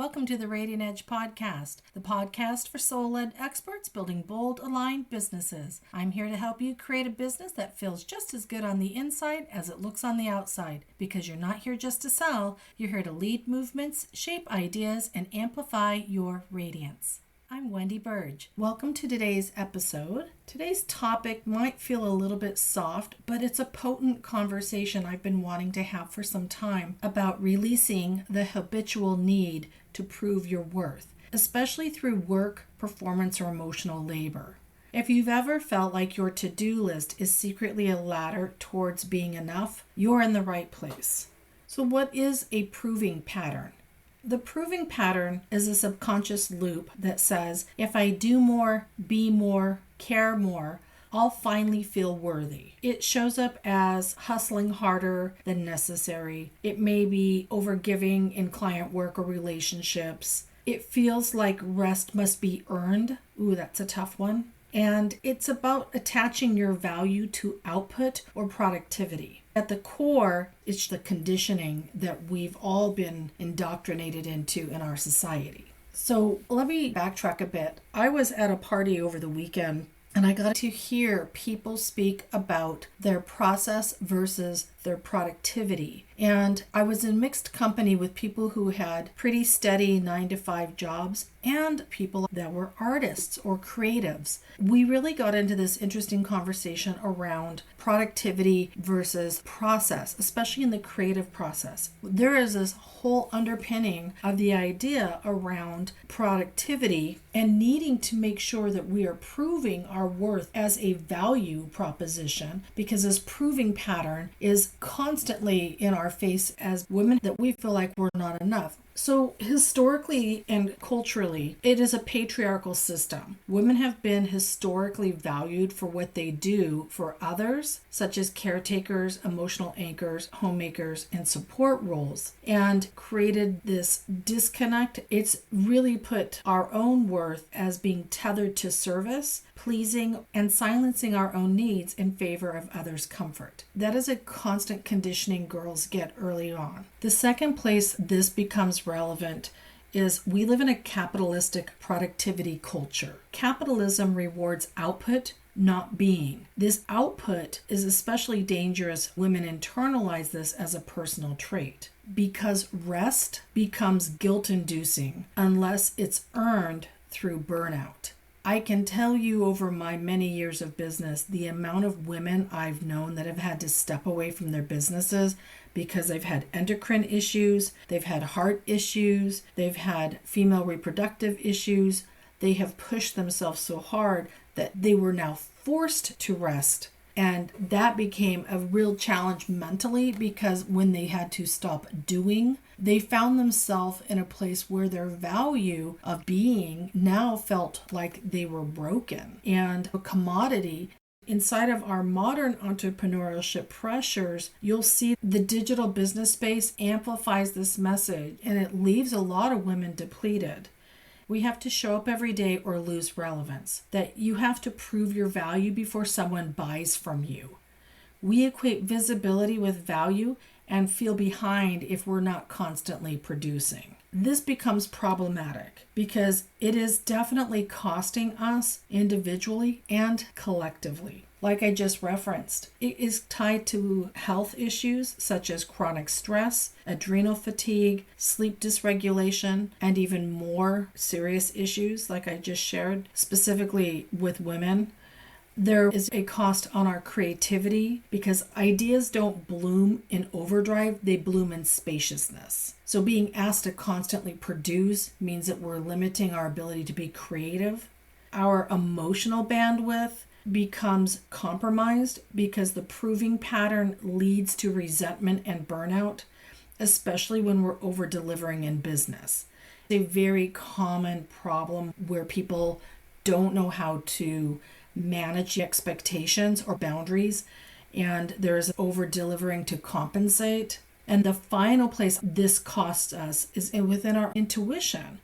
Welcome to the Radiant Edge Podcast, the podcast for soul-led experts building bold, aligned businesses. I'm here to help you create a business that feels just as good on the inside as it looks on the outside, because you're not here just to sell, you're here to lead movements, shape ideas, and amplify your radiance. I'm Wendy Burge. Welcome to today's episode. Today's topic might feel a little bit soft, but it's a potent conversation I've been wanting to have for some time about releasing the habitual need to prove your worth, especially through work, performance, or emotional labor. If you've ever felt like your to-do list is secretly a ladder towards being enough, you're in the right place. So what is a proving pattern? The proving pattern is a subconscious loop that says, if I do more, be more, care more, I'll finally feel worthy. It shows up as hustling harder than necessary. It may be overgiving in client work or relationships. It feels like rest must be earned. Ooh, that's a tough one. And it's about attaching your value to output or productivity. At the core, it's the conditioning that we've all been indoctrinated into in our society. So let me backtrack a bit. I was at a party over the weekend and I got to hear people speak about their process versus their productivity. And I was in mixed company with people who had pretty steady 9-to-5 jobs and people that were artists or creatives. We really got into this interesting conversation around productivity versus process, especially in the creative process. There is this whole underpinning of the idea around productivity and needing to make sure that we are proving our worth as a value proposition, because this proving pattern is constantly in our face as women that we feel like we're not enough. So historically and culturally, it is a patriarchal system. Women have been historically valued for what they do for others, such as caretakers, emotional anchors, homemakers, and support roles, and created this disconnect. It's really put our own worth as being tethered to service, pleasing, and silencing our own needs in favor of others' comfort. That is a constant conditioning girls get early on. The second place this becomes relevant is we live in a capitalistic productivity culture. Capitalism rewards output, not being. This output is especially dangerous. Women internalize this as a personal trait because rest becomes guilt-inducing unless it's earned through burnout. I can tell you over my many years of business, the amount of women I've known that have had to step away from their businesses because they've had endocrine issues, they've had heart issues, they've had female reproductive issues. They have pushed themselves so hard that they were now forced to rest. And that became a real challenge mentally, because when they had to stop doing, they found themselves in a place where their value of being now felt like they were broken and a commodity. Inside of our modern entrepreneurship pressures, you'll see the digital business space amplifies this message, and it leaves a lot of women depleted. We have to show up every day or lose relevance, that you have to prove your value before someone buys from you. We equate visibility with value and feel behind if we're not constantly producing. This becomes problematic because it is definitely costing us individually and collectively. Like I just referenced, it is tied to health issues such as chronic stress, adrenal fatigue, sleep dysregulation, and even more serious issues like I just shared, specifically with women. There is a cost on our creativity because ideas don't bloom in overdrive, they bloom in spaciousness. So being asked to constantly produce means that we're limiting our ability to be creative. Our emotional bandwidth becomes compromised because the proving pattern leads to resentment and burnout, especially when we're over-delivering in business. It's a very common problem where people don't know how to manage expectations or boundaries, and there's over-delivering to compensate. And the final place this costs us is within our intuition.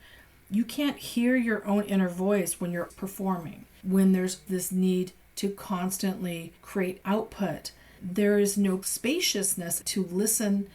You can't hear your own inner voice when you're performing. When there's this need to constantly create output, there is no spaciousness to listen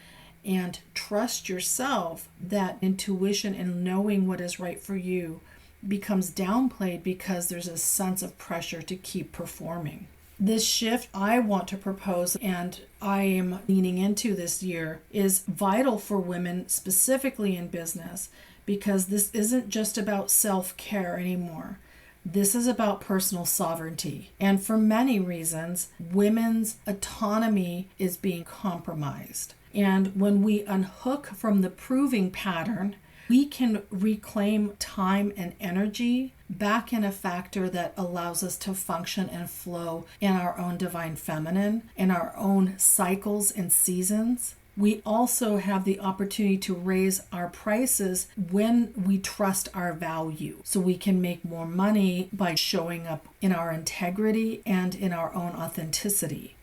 and trust yourself, that intuition and knowing what is right for you becomes downplayed because there's a sense of pressure to keep performing. This shift I want to propose, and I am leaning into this year, is vital for women, specifically in business, because this isn't just about self-care anymore. This is about personal sovereignty. And for many reasons, women's autonomy is being compromised. And when we unhook from the proving pattern, we can reclaim time and energy back in a factor that allows us to function and flow in our own divine feminine, in our own cycles and seasons. We also have the opportunity to raise our prices when we trust our value, so we can make more money by showing up in our integrity and in our own authenticity.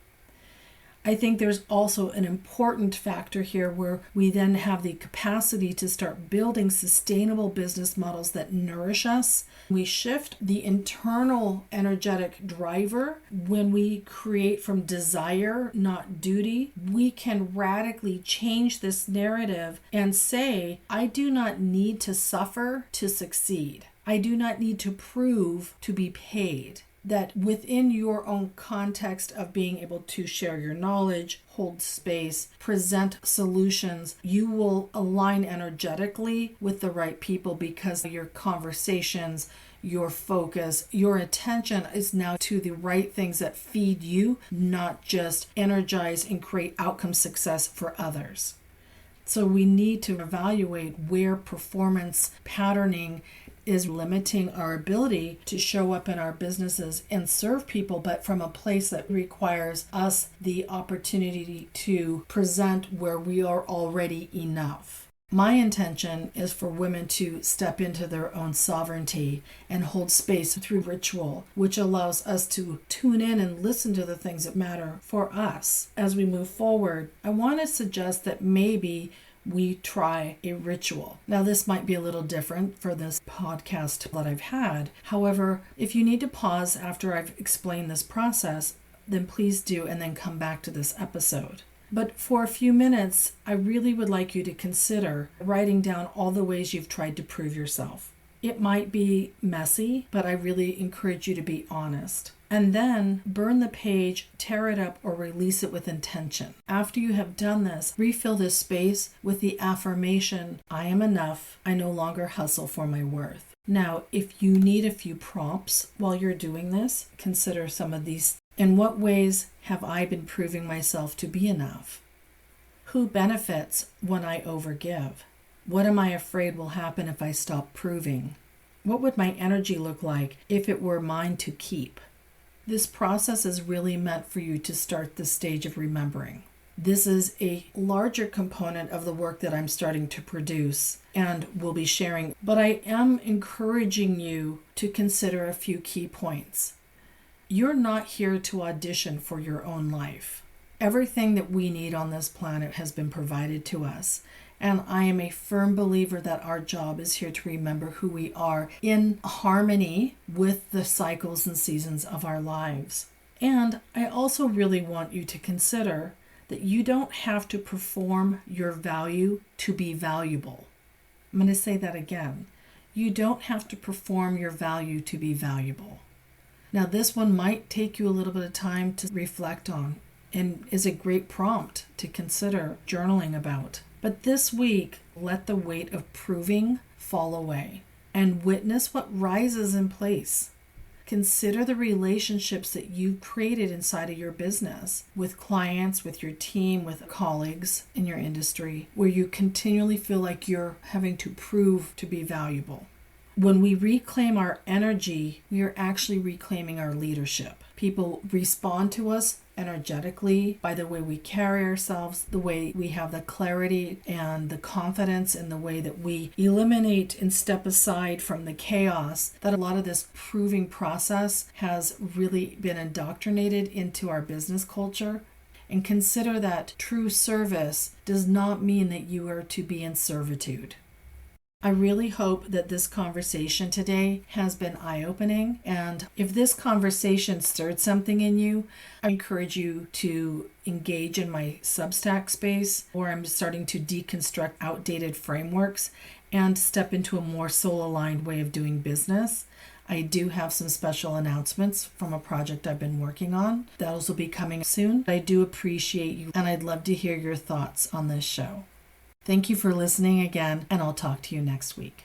I think there's also an important factor here where we then have the capacity to start building sustainable business models that nourish us. We shift the internal energetic driver when we create from desire, not duty. We can radically change this narrative and say, I do not need to suffer to succeed. I do not need to prove to be paid. That within your own context of being able to share your knowledge, hold space, present solutions, you will align energetically with the right people because your conversations, your focus, your attention is now to the right things that feed you, not just energize and create outcome success for others. So we need to evaluate where performance patterning is limiting our ability to show up in our businesses and serve people, but from a place that requires us the opportunity to present where we are already enough. My intention is for women to step into their own sovereignty and hold space through ritual, which allows us to tune in and listen to the things that matter for us. As we move forward, I want to suggest that maybe we try a ritual. Now, this might be a little different for this podcast that I've had. However, if you need to pause after I've explained this process, then please do, and then come back to this episode. But for a few minutes, I really would like you to consider writing down all the ways you've tried to prove yourself. It might be messy, but I really encourage you to be honest. And then burn the page, tear it up, or release it with intention. After you have done this, refill this space with the affirmation, I am enough. I no longer hustle for my worth. Now, if you need a few prompts while you're doing this, consider some of these. In what ways have I been proving myself to be enough? Who benefits when I overgive? What am I afraid will happen if I stop proving? What would my energy look like if it were mine to keep? This process is really meant for you to start the stage of remembering. This is a larger component of the work that I'm starting to produce and will be sharing, but I am encouraging you to consider a few key points. You're not here to audition for your own life. Everything that we need on this planet has been provided to us. And I am a firm believer that our job is here to remember who we are in harmony with the cycles and seasons of our lives. And I also really want you to consider that you don't have to perform your value to be valuable. I'm going to say that again. You don't have to perform your value to be valuable. Now, this one might take you a little bit of time to reflect on and is a great prompt to consider journaling about. But this week, let the weight of proving fall away and witness what rises in place. Consider the relationships that you've created inside of your business with clients, with your team, with colleagues in your industry, where you continually feel like you're having to prove to be valuable. When we reclaim our energy, we are actually reclaiming our leadership. People respond to us energetically by the way we carry ourselves, the way we have the clarity and the confidence in the way that we eliminate and step aside from the chaos that a lot of this proving process has really been indoctrinated into our business culture. And consider that true service does not mean that you are to be in servitude. I really hope that this conversation today has been eye-opening, and if this conversation stirred something in you, I encourage you to engage in my Substack space, where I'm starting to deconstruct outdated frameworks and step into a more soul-aligned way of doing business. I do have some special announcements from a project I've been working on. Those will be coming soon. I do appreciate you, and I'd love to hear your thoughts on this show. Thank you for listening again, and I'll talk to you next week.